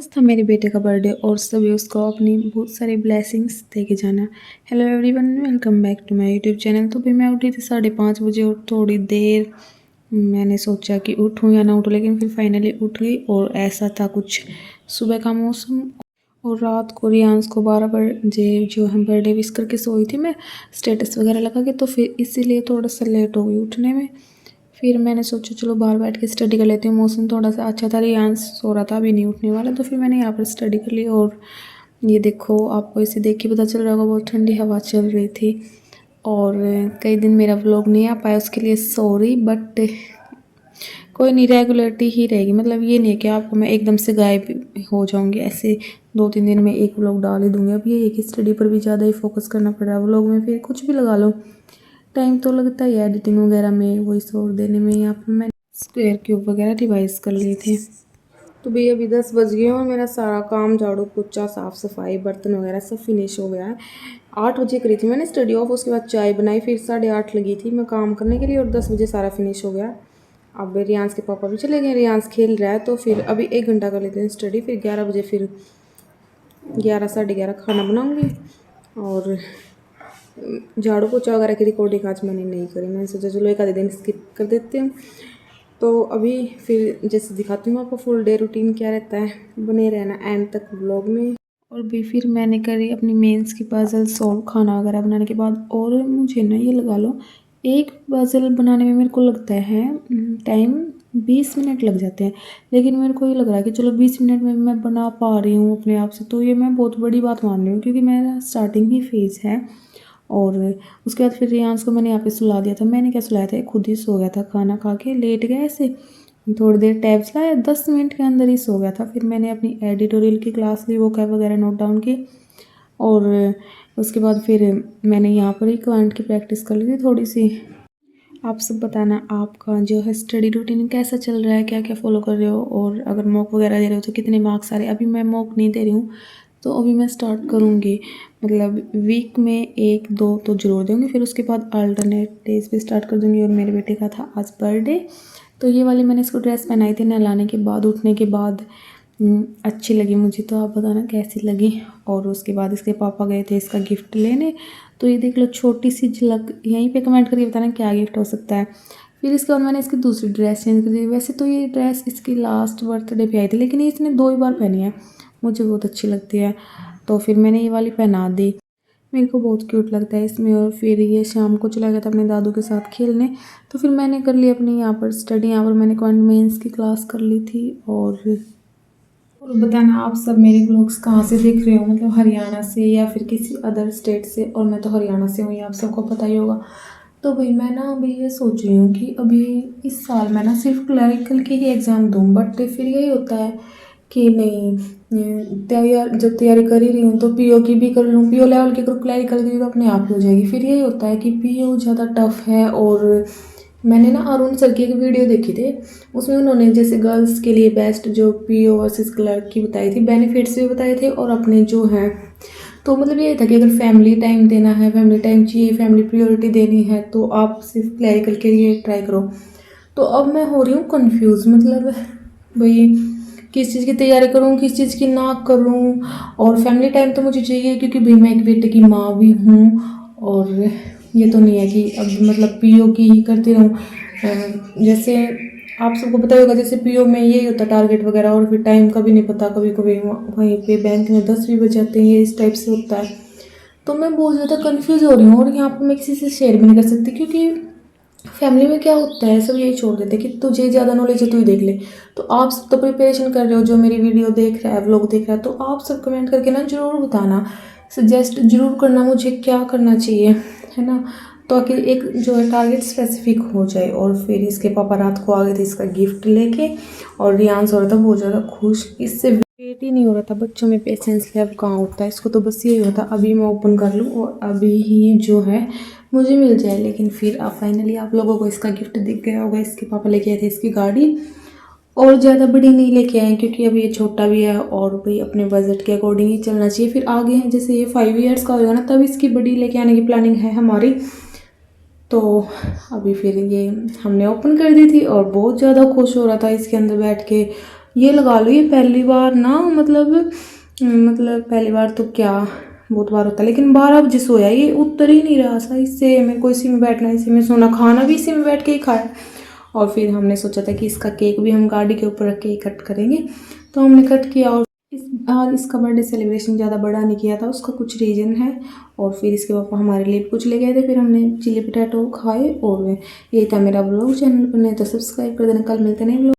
आज था मेरे बेटे का बर्थडे और सभी उसको अपनी बहुत सारी ब्लेसिंग्स दे के जाना। Hello everyone, welcome back to my YouTube channel. तो भी मैं उठी थी 5:30 बजे और थोड़ी देर मैंने सोचा कि उठूँ या ना उठूँ, लेकिन फिर फाइनली उठ गई। और ऐसा था कुछ सुबह का मौसम। और रात को रियांस को 12 बजे जो है बर्थडे विश करके सोई थी मैं, स्टेटस वगैरह लगा के, तो फिर इसीलिए थोड़ा सा लेट हो गई उठने में। फिर मैंने सोचा चलो बाहर बैठ के स्टडी कर लेती हूँ, मौसम थोड़ा सा अच्छा था, रियांस सो रहा था, अभी नहीं उठने वाला, तो फिर मैंने यहाँ पर स्टडी कर ली। और ये देखो, आपको इसे देख के पता चल रहा होगा बहुत ठंडी हवा चल रही थी। और कई दिन मेरा व्लॉग नहीं आ पाया, उसके लिए सॉरी, बट कोई नहीं, रेगुलरिटी ही रहेगी। मतलब ये नहीं है कि आपको मैं एकदम से गायब हो जाऊंगी, ऐसे 2-3 दिन में एक व्लॉग डाल ही दूंगी। अब ये है कि स्टडी पर भी ज़्यादा ही फोकस करना पड़ रहा है, व्लॉग में फिर कुछ भी लगा लो, टाइम तो लगता ही है एडिटिंग वगैरह में, वॉइस ओवर देने में। यहाँ पर मैंने स्क्वायर क्यूब वगैरह डिवाइस कर लिए थे। तो भैया अभी 10 बज गए और मेरा सारा काम, झाड़ू पोछा, साफ़ सफाई, बर्तन वगैरह सब फिनिश हो गया है। 8 बजे करी थी मैंने स्टडी ऑफ, उसके बाद चाय बनाई, फिर 8:30 लगी थी मैं काम करने के लिए, और 10 बजे सारा फिनिश हो गया। अब रियांस के पापा भी चले गए, रियांस खेल रहा है, तो फिर अभी 1 घंटा कर लेते हैं स्टडी, फिर 11 बजे, फिर 11 साढ़े 11 खाना बनाऊँगी। और झाड़ू पोछा वगैरह की रिकॉर्डिंग आज मैंने नहीं करी, मैंने सोचा चलो एक आधे दिन स्किप कर देते हैं। तो अभी फिर जैसे दिखाती हूँ आपको फुल डे रूटीन क्या रहता है, बने रहना एंड तक व्लॉग में। और भी फिर मैंने करी अपनी मेंस की पजल सॉल्व खाना वगैरह बनाने के बाद। और मुझे ना ये लगा लो, एक पजल बनाने में मेरे को लगता है टाइम 20 मिनट लग जाते हैं, लेकिन मेरे को ये लग रहा है कि चलो 20 मिनट में मैं बना पा रही हूँ अपने आप से, तो ये मैं बहुत बड़ी बात मान रही हूँ, क्योंकि मेरा स्टार्टिंग ही फेज़ है। और उसके बाद फिर रियांस को मैंने यहाँ पे सुला दिया था। मैंने क्या सुलाया था, खुद ही सो गया था, खाना खा के लेट गया ऐसे, थोड़ी देर टैब चलाया, 10 मिनट के अंदर ही सो गया था। फिर मैंने अपनी एडिटोरियल की क्लास ली, वो कैब वगैरह नोट डाउन की। और उसके बाद फिर मैंने यहाँ पर ही क्लाइंट की प्रैक्टिस कर ली थी थोड़ी सी। आप सब बताना आपका जो है स्टडी रूटीन कैसा चल रहा है, क्या क्या फॉलो कर रहे हो, और अगर मॉक वगैरह दे रहे हो तो कितने मार्क्स आ रहे हैं। अभी मैं मॉक नहीं दे रही हूँ, तो अभी मैं स्टार्ट करूँगी, मतलब वीक में 1-2 तो ज़रूर दूँगी, फिर उसके बाद अल्टरनेट डेज पे स्टार्ट कर दूँगी। और मेरे बेटे का था आज बर्थडे, तो ये वाली मैंने इसको ड्रेस पहनाई थी नहलाने के बाद, उठने के बाद। अच्छी लगी मुझे, तो आप बताना कैसी लगी। और उसके बाद इसके पापा गए थे इसका गिफ्ट लेने, तो ये देख लो छोटी सी झलक, यहीं पे कमेंट करके बताना क्या गिफ्ट हो सकता है। फिर इसके बाद मैंने इसकी दूसरी ड्रेस चेंज कर दी। वैसे तो ये ड्रेस इसकी लास्ट बर्थडे पे आई थी, लेकिन ये इसने 2 ही बार पहनी है, मुझे बहुत अच्छी लगती है, तो फिर मैंने ये वाली पहना दी। मेरे को बहुत क्यूट लगता है इसमें। और फिर ये शाम को चला गया था अपने दादू के साथ खेलने, तो फिर मैंने कर ली अपनी यहाँ पर स्टडी। यहाँ पर मैंने कॉन्वेंस की क्लास कर ली थी। और बताना आप सब मेरे ब्लॉग्स कहाँ से देख रहे हो, मतलब हरियाणा से या फिर किसी अदर स्टेट से। और मैं तो हरियाणा से हूँ, ये आप सबको पता ही होगा। तो भाई मैं ना अभी ये सोच रही हूँ कि अभी इस साल मैं ना सिर्फ क्लरिकल के ही एग्ज़ाम दूँ, बट फिर यही होता है कि नहीं, जब तैयारी कर ही रही हूँ तो पीओ की भी कर लूँ, पीओ लेवल की करूँ, क्लरिकल की तो अपने आप ही हो जाएगी। फिर यही होता है कि पीओ ज़्यादा टफ है। और मैंने ना अरुण सर की एक वीडियो देखी थी, उसमें उन्होंने जैसे गर्ल्स के लिए बेस्ट जो पीओ वर्सेस क्लर्क की बताई थी, बेनिफिट्स भी बताए थे और अपने जो हैं। तो मतलब ये था कि अगर फैमिली टाइम देना है, फैमिली टाइम चाहिए, फैमिली प्रायोरिटी देनी है, तो आप सिर्फ क्लरिकल के लिए ट्राई करो। तो अब मैं हो रही हूँ कन्फ्यूज़, मतलब भाई किस चीज़ की तैयारी करूँ, किस चीज़ की ना करूँ। और फैमिली टाइम तो मुझे चाहिए, क्योंकि भाई मैं एक बेटे की माँ भी हूँ। और ये तो नहीं है कि अब मतलब पीओ की ही करती रहूँ। जैसे आप सबको पता होगा, जैसे पीओ में यही होता है टारगेट वगैरह, और फिर टाइम का भी नहीं पता, कभी कभी वहीं पे बैंक में 10 भी बज जाते हैं, ये इस टाइप से होता है। तो मैं बहुत ज़्यादा कन्फ्यूज़ हो रही हूँ, और यहाँ पर मैं किसी से शेयर भी नहीं कर सकती, क्योंकि फैमिली में क्या होता है, सब यही छोड़ देते हैं कि तुझे ज़्यादा नॉलेज है, तू ही देख ले। तो आप सब तो प्रिपरेशन कर रहे हो, जो मेरी वीडियो देख रहा है, व्लॉग देख रहा है, तो आप सब कमेंट करके ना ज़रूर बताना, सजेस्ट ज़रूर करना मुझे क्या करना चाहिए, है ना, ताकि एक जो है टारगेट स्पेसिफिक हो जाए। और फिर इसके पापा रात को आ गए थे इसका गिफ्ट लेके, और रियांस हो रहा था बहुत ज़्यादा खुश, इससे वेट ही नहीं हो रहा था। बच्चों में पेशेंस लेवल कहाँ होता है, इसको तो बस यही होता अभी मैं ओपन कर लूँ और अभी ही जो है मुझे मिल जाए। लेकिन फिर अब फाइनली आप लोगों को इसका गिफ्ट दिख गया होगा, इसके पापा लेके आए थे इसकी गाड़ी, और ज़्यादा बड़ी नहीं लेके आए क्योंकि अभी ये छोटा भी है, और भाई अपने बजट के अकॉर्डिंग ही चलना चाहिए। फिर आगे हैं, जैसे ये 5 ईयर्स का होगा ना, तब इसकी बड़ी लेके आने की प्लानिंग है हमारी। तो अभी फिर ये हमने ओपन कर दी थी, और बहुत ज़्यादा खुश हो रहा था इसके अंदर बैठ के। ये लगा लो, ये पहली बार ना मतलब पहली बार तो क्या, बहुत बार होता है, लेकिन 12 बजे सोया, ये उतर ही नहीं रहा था। इससे मेरे को इसी में बैठना, इसी में सोना, खाना भी इसी में बैठ के ही खाया। और फिर हमने सोचा था कि इसका केक भी हम गाड़ी के ऊपर रख के कट करेंगे, तो हमने कट किया। और इसका बर्थडे सेलिब्रेशन ज़्यादा बड़ा नहीं किया था, उसका कुछ रीज़न है। और फिर इसके पापा हमारे लिए कुछ ले गए थे, फिर हमने चिली पोटैटो खाए। और यही था मेरा ब्लॉग। चैनल पर नहीं तो सब्सक्राइब कर देना। कल मिलते नहीं।